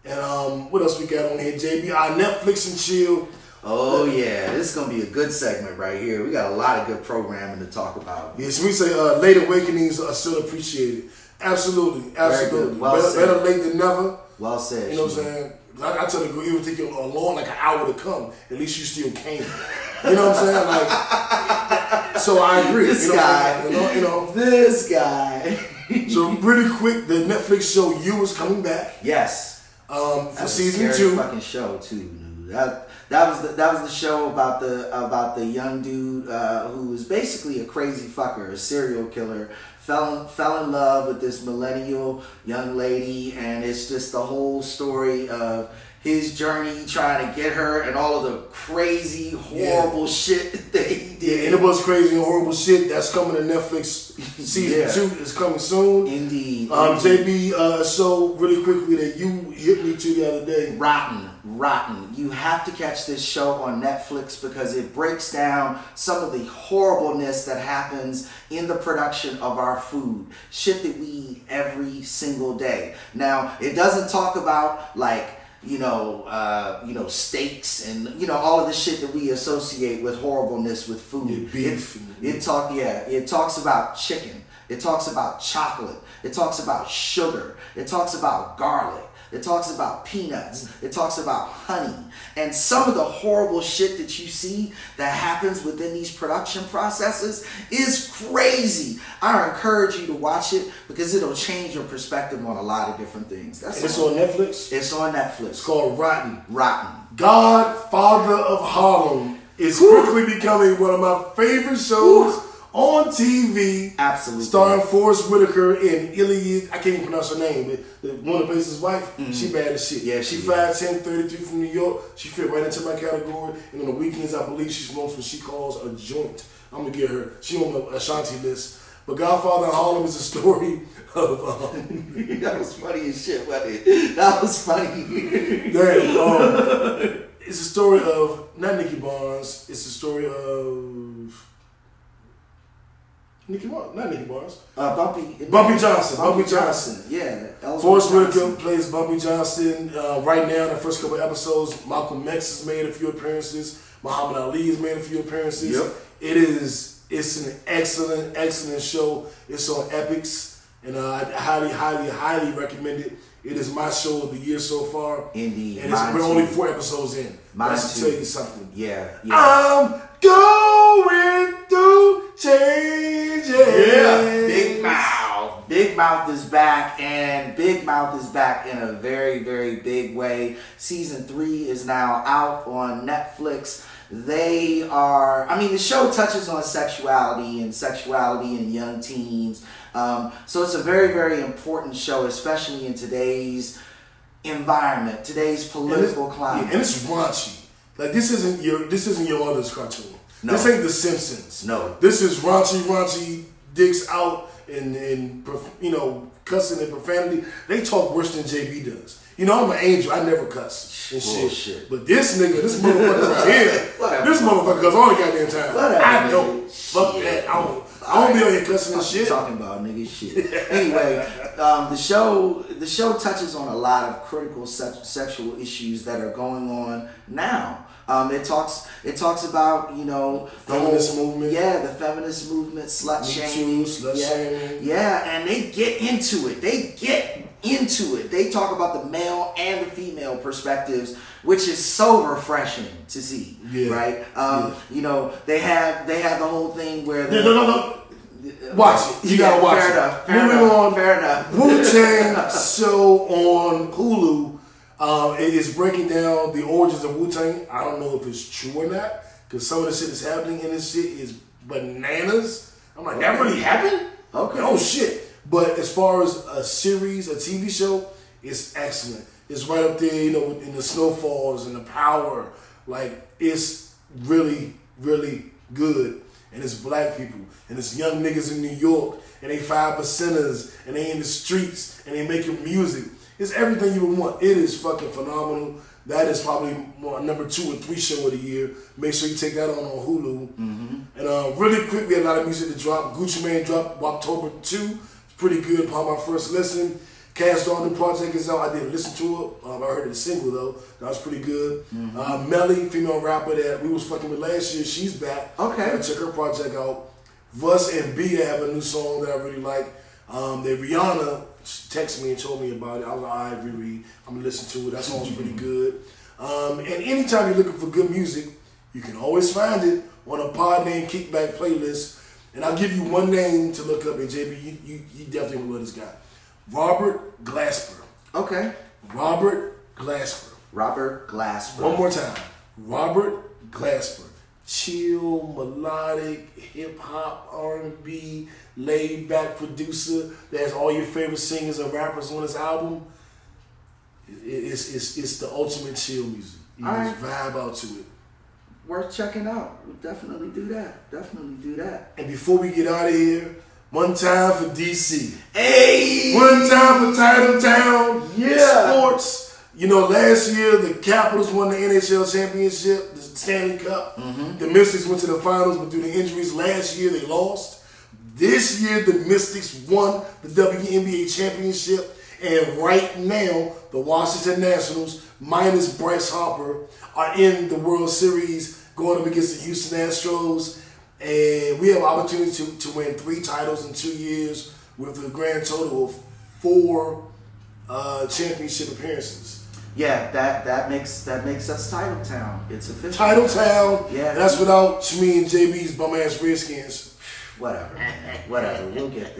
And what else we got on here, JB? Our Netflix and chill. Oh yeah, this is gonna be a good segment right here. We got a lot of good programming to talk about. Yes, we say late awakenings are still appreciated. Absolutely, absolutely. Better late than never. Well said. You know what I'm saying? I tell the girl, it would take you a long, like an hour to come. At least you still came. You know what I'm saying? Like, so I agree. This guy. This guy. So really quick, the Netflix show You is coming back. Yes. For season 2. That's a scary fucking show too. That was the show about the young dude who was basically a crazy fucker, a serial killer, fell in love with this millennial young lady, and it's just the whole story of his journey trying to get her and all of the crazy, horrible shit that he did. Yeah, and it was crazy and horrible shit. That's coming to Netflix. Season 2 is coming soon. Indeed. JB, show really quickly that you hit me to the other day. Rotten. You have to catch this show on Netflix because it breaks down some of the horribleness that happens in the production of our food. Shit that we eat every single day. Now, it doesn't talk about like, steaks and all of the shit that we associate with horribleness with food. Yeah, beef. It talks about chicken. It talks about chocolate. It talks about sugar. It talks about garlic. It talks about peanuts. It talks about honey. And some of the horrible shit that you see that happens within these production processes is crazy. I encourage you to watch it because it'll change your perspective on a lot of different things. It's on Netflix? It's on Netflix. It's called Rotten. Godfather of Harlem is quickly becoming one of my favorite shows on TV. Absolutely. Starring Forrest Whitaker and Iliad. I can't even pronounce her name, but the one that plays his wife, she bad as shit. Yeah, she 5'10", 33 from New York. She fit right into my category. And on the weekends, I believe she smokes what she calls a joint. I'm going to get her. She on the Ashanti list. But Godfather of Harlem is a story of... that was funny as shit, wasn't it? That was funny. It's a story of, not Nicky Barnes, it's a story of... not Nicky Barnes. Bumpy Johnson. Yeah. Forrest Whitaker plays Bumpy Johnson. Right now, in the first couple of episodes, Malcolm X has made a few appearances. Muhammad Ali has made a few appearances. Yep. It's an excellent show. It's on Epix, and I highly recommend it. It is my show of the year so far. Indeed. And we're only 4 episodes in. That should tell you something. Yeah. I'm going through changes. Yeah, Big Mouth. Big Mouth is back, and Big Mouth is back in a very, very big way. Season 3 is now out on Netflix. They are, I mean, the show touches on sexuality in young teens. So it's a very, very important show, especially in today's environment, today's political climate. Yeah, and it's raunchy. Like this isn't your mother's cartoon. No. This ain't The Simpsons. No. This is raunchy, dicks out and cussing and profanity. They talk worse than JB does. You know, I'm an angel. I never cuss and shit. But this motherfucker right here, this motherfucker cuss all the goddamn time. I don't. Fuck that. I don't be on here cussing and shit. Talking about nigga shit. Anyway, the show touches on a lot of critical sexual issues that are going on now. It talks about, you know, the feminist movement. Yeah, the feminist movement, slut shaming. Shaming. Yeah, and they get into it. They talk about the male and the female perspectives, which is so refreshing to see. Yeah. Right? You know, they have the whole thing where no. Watch it. You gotta watch it. Fair enough. Wu-Tang show on Hulu. It is breaking down the origins of Wu-Tang. I don't know if it's true or not, because some of the shit that's happening in this shit is bananas. I'm like, that really happened? Okay. Oh shit. But as far as a series, a TV show, it's excellent. It's right up there, you know, in the snowfalls and the power. Like, it's really, really good. And it's black people. And it's young niggas in New York. And they 5%ers. And they in the streets. And they making music. It's everything you would want. It is fucking phenomenal. That is probably number 2 or 3 show of the year. Make sure you take that on Hulu. Mm-hmm. And really quick, we had a lot of music to drop. Gucci Mane dropped October 2. It's pretty good upon my first listen. Cash Doll new project is out. I didn't listen to it. I heard the single though. That was pretty good. Mm-hmm. Melly, female rapper that we was fucking with last year, she's back. Okay. Check her project out. Vuss and Bia have a new song that I really like. Rihanna texted me and told me about it. I was like, all right, Riri, I'm gonna listen to it. That song's pretty good. And anytime you're looking for good music, you can always find it on a pod named Kickback playlist. And I'll give you one name to look up. And JB, you definitely will love this guy. Robert Glasper. Okay. Robert Glasper. Robert Glasper. One more time. Robert Glasper. Chill, melodic, hip hop, R&B, laid back producer that has all your favorite singers and rappers on his album. It's the ultimate chill music. You just vibe out to it. Worth checking out. We'll definitely do that. And before we get out of here, one time for DC. Hey! One time for Titletown. Yeah. Sports. You know, last year the Capitals won the NHL championship, the Stanley Cup. Mm-hmm. The Mystics went to the finals, but due to injuries last year they lost. This year the Mystics won the WNBA championship, and right now the Washington Nationals, minus Bryce Harper, are in the World Series going up against the Houston Astros. And we have an opportunity to win 3 titles in 2 years with a grand total of 4 championship appearances. Yeah, that makes us Titletown. It's official. Titletown. Yeah. And that's without me and JB's bum ass Redskins. Whatever. We'll get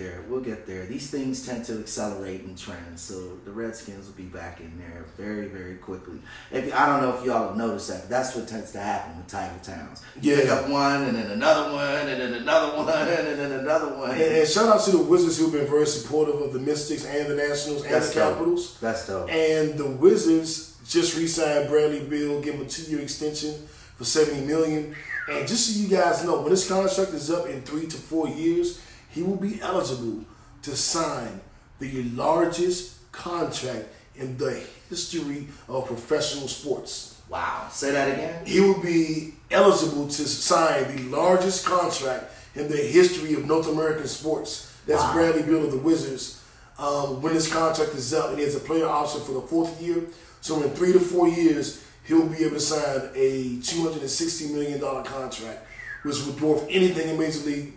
there. These things tend to accelerate in trends, so the Redskins will be back in there very, very quickly. I don't know if y'all have noticed that, but that's what tends to happen with Titletowns. You pick up one, and then another one, and then another one, and then another one. And shout out to the Wizards who've been very supportive of the Mystics and the Nationals and the Capitals. That's dope. And the Wizards just re-signed Bradley Beal, give him a 2-year extension for $70 million. And just so you guys know, when his contract is up in 3 to 4 years, he will be eligible to sign the largest contract in the history of professional sports. Wow. Say that again? He will be eligible to sign the largest contract in the history of North American sports. That's Bradley Beal of the Wizards. When his contract is up, and he has a player option for the 4th year. So in 3 to 4 years, he'll be able to sign a $260 million contract, which would dwarf anything in Major League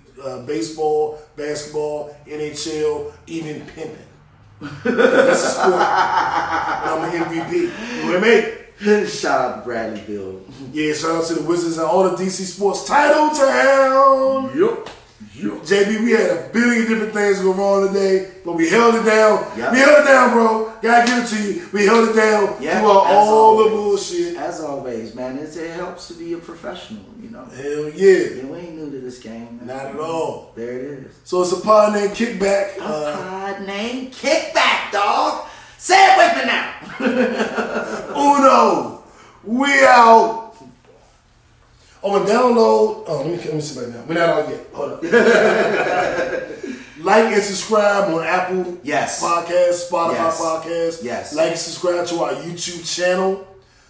Baseball, basketball, NHL, even pimping. That's a sport. And I'm an MVP. You know what I mean? Shout out to Bradley Beal. Yeah, shout out to the Wizards and all the DC sports. Titletown! Yup. JB, we had a billion different things go wrong today, but we held it down. Yep. We held it down, bro. Gotta give it to you. We held it down through all the bullshit. As always, man, it helps to be a professional, you know. Hell yeah. We ain't new to this game, man. Not at all. There it is. So it's a pod named Kickback. A pod named Kickback, dog. Say it with me now. Uno. We out. Oh, and download. Oh, let me see right now. We're not out yet. Hold up. Like and subscribe on Apple Podcasts, Spotify Podcasts. Yes. Like and subscribe to our YouTube channel.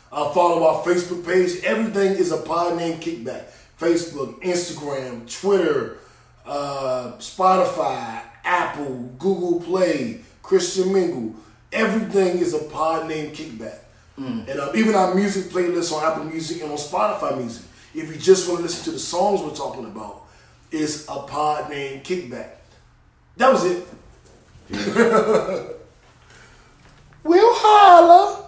Follow our Facebook page. Everything is a pod named Kickback. Facebook, Instagram, Twitter, Spotify, Apple, Google Play, Christian Mingle. Everything is a pod named Kickback. And even our music playlists on Apple Music and on Spotify Music. If you just want to listen to the songs we're talking about, it's a pod named Kickback. That was it. We'll holla.